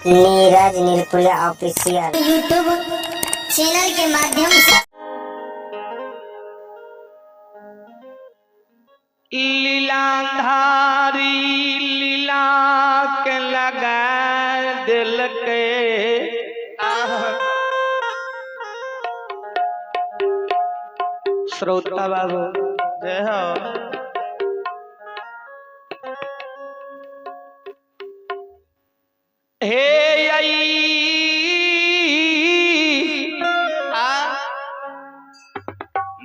Neeraj नीलकुला official YouTube channel के माध्यम से लीलाधारी लीला के लगा दिल के श्रोता बाबू जय हो। हे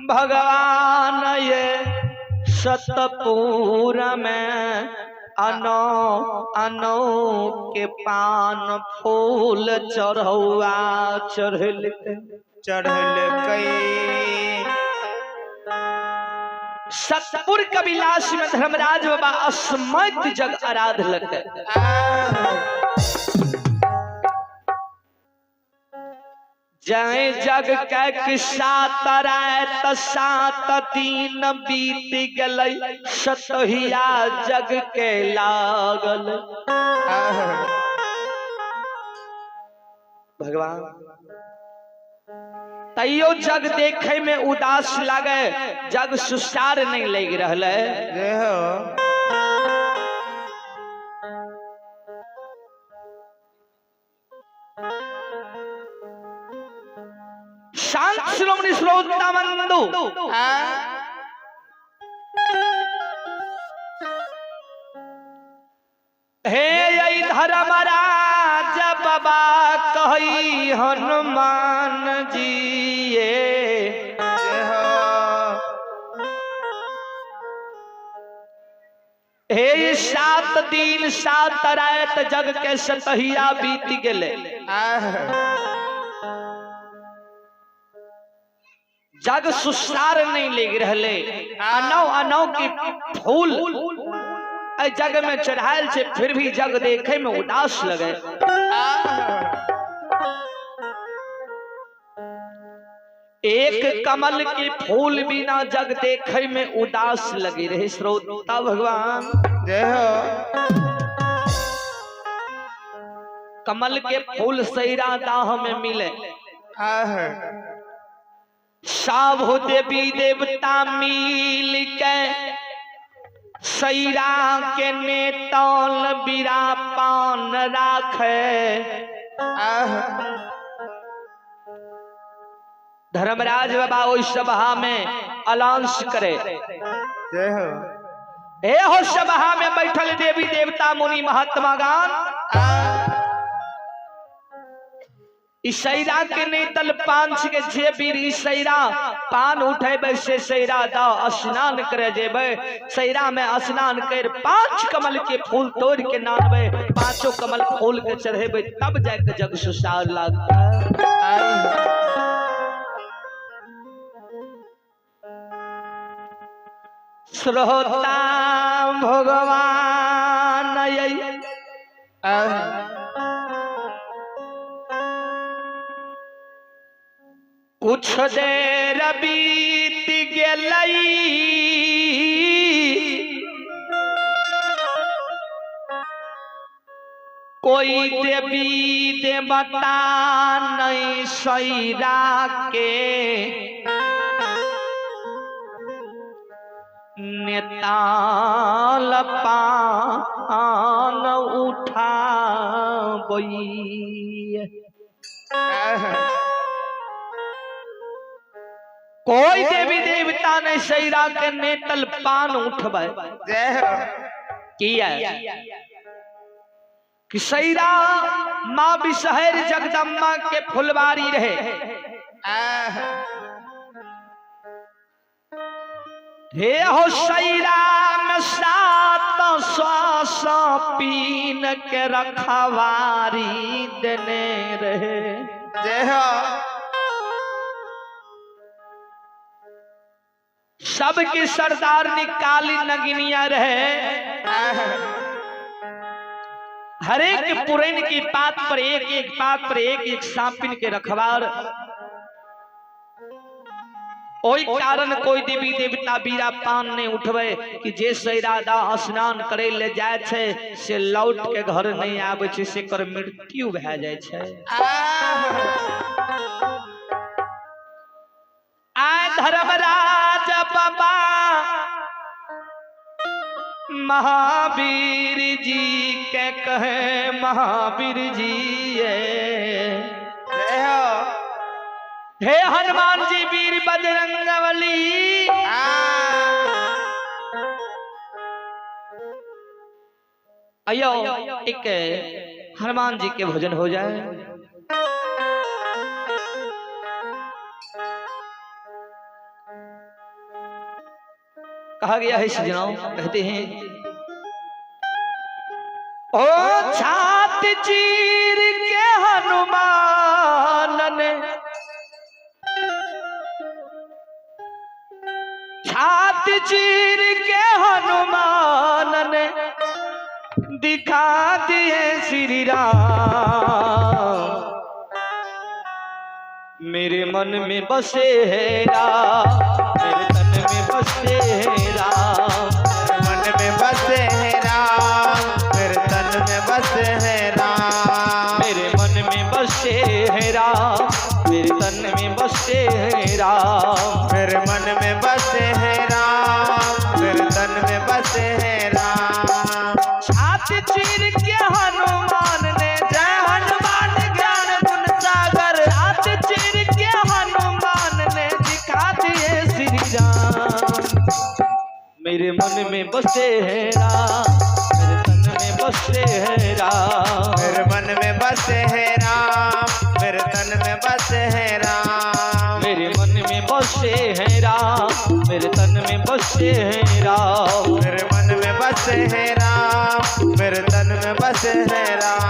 भगवान ये सतपुर में अनो अनो के पान फूल चढ़ौआ चढ़ल सतपुर कबिलास में धर्मराज बाबा अस्मैत जग आराध लगे। जय जग के किस्सा तरात सात दिन बीत गलै सतहिया जग के लागल। भगवान तैयो जग देखे में उदास लागे, जग सुसार नहीं लग रहले। शांत श्रोमणी श्रोता बंधु हे धर्मराज बाबा कही हनुमान जी हे 7 दिन 7 रात जग के सतहिया बीत गेले। जग सुसार नहीं ले रहले। अनौ अनौ की फूल जग में चढ़ायल से फिर भी जग देखे में उदास लगे। एक कमल की फूल बिना जग देखे में उदास लगी रहे। श्रोता भगवान जय हो। कमल के फूल सैरा दाह में मिले, साभु देवी देवता मिल के सैरा के नेतौल बीरा पान राखे। धर्मराज बाबा ओइ सभा में अलांस करे। हे हो सभा में बैठल देवी देवता मुनि महात्मा गान ईसैरा के नेतल पांच के जे बीर ईसैरा पान उठे से सैरा दाओ स्नान करे जेबे। सैरा में स्नान कर 5 कमल के फूल तोड़ के नानबे, 5 कमल फूल के चढ़ेबे, तब जाके जग सुसार लागता। श्रोता भगवान कुछ देर बीत गेलई, कोई देवी देवता नहीं सैरा के नेताल पान उठाबई। कोई देवी देवता ने सैरा के नेतल पान उठबे किया कि सैरा माँ बिसहर जगदम्बा के फुलवारी रहे। हे हो सैरा में 7 श्वास पीन के रखवारी देने रहे। जय हो। सबकी सरदार निकाली नगिनिया रहे। हर एक पुरैन की पात पर एक पात पर एक सांपिन के रखवार। ओई कारण कोई देवी देवता बीरा पान नहीं उठवे कि जे सैरादा स्नान करे ले जाय छे से लौट के घर नहीं आवे छे, से कर मृत्यु भए जाय छे। आय धर्मराज बाबा महावीर जी के कहे महावीर जी हे हनुमान जी वीर बजरंगबली, आयो एक हनुमान जी के भोजन हो जाए। कहा गया है सजनाओं, कहते हैं ओ छात चीर के हनुमान ने, छात चीर के हनुमान ने दिखा दिए श्री राम, मेरे मन में बसे है राम, मेरे तन में बसे है राम, मन में बसे है राम, मेरे तन में बसे है राम, मेरे मन में बसे है राम, मेरे तन में बसे है राम, मेरे मन में बसे है राम, मेरे तन में बसे है राम। छाती चीर के हनुमान ने, जय हनुमान ज्ञान गुण सागर, छाती चीर के हनुमान ने दिखा दिए श्री राम, मेरे मन में बसे है राम, मेरे तन में बसे है राम, मेरे मन में बसे है राम, मेरे तन में बसे है राम, मेरे मन में बसे है राम, मेरे तन में बसे है राम, मेरे मन में बसे है राम, मेरे तन में बसे है राम।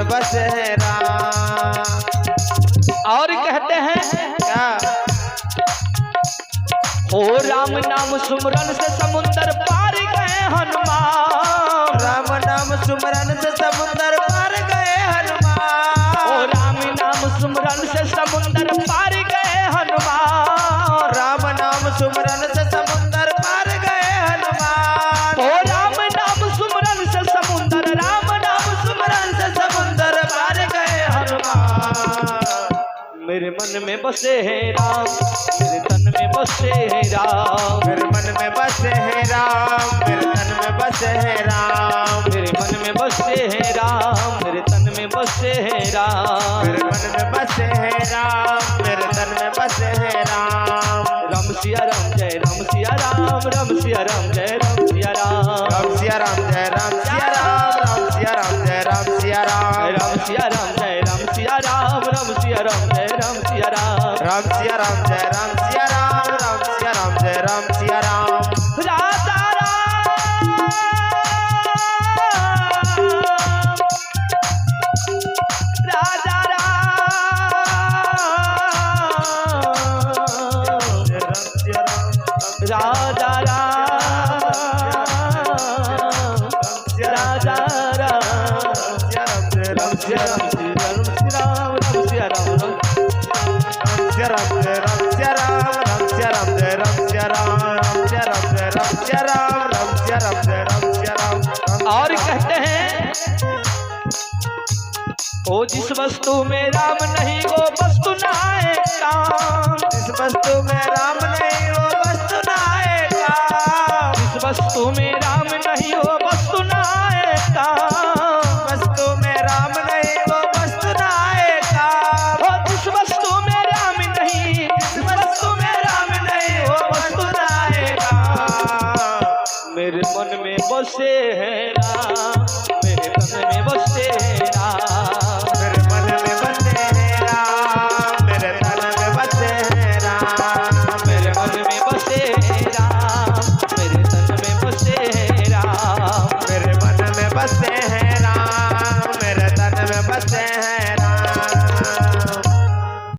बसे है राम। और कहते हैं क्या? हो राम नाम सुमरन से समुंदर पार गए हनुमान, राम नाम सुमरन से समुंदर पार गए हनुमान, ओ राम नाम सुमरन से समुंदर पार गए हनुमान, राम नाम सुमरन से समुंदर पार गए हनुमान, ओ राम नाम सुमरन से समुंदर, राम नाम सुमरन से समुंदर पार गए हनुमान। मेरे मन में बसे हैं राम, मेरे तन में बसे हैं राम, मेरे मन में बसे है राम, मेरे तन में बसे है राम, मेरे मन में बसे हैं राम, मेरे तन में बसे हैं राम, मेरे मन में बसे है राम, मेरे तन में बसे है राम। राम सिया राम जय राम सिया राम, राम सिया राम जय राम सिया राम, राम सिया राम जय राम सिया राम, राम सिया राम जय राम सिया राम, राम सिया राम जय राम सिया राम, राम सिया राम जय राम सिया राम, राम सिया राम जय राम सिया राम, राम सिया राम जय राम सिया राम। राधा राम राधा राम राधा राम राधा राम राम सिया राम श्री राम श्री राम, राम सिया राम राम सिया राम जय राम सिया राम, राम सिया राम जय राम सिया राम, राम सिया राम जय राम सिया राम, राम सिया राम जय राम सिया राम। और कहते हैं ओ जिस वस्तु में राम नहीं वो वस्तु ना है काम, जिस वस्तु में राम नहीं वो वस्तु ना है काम, जिस वस्तु में राम नहीं वो वस्तु में बसे हैं राम, मेरे तन में बसे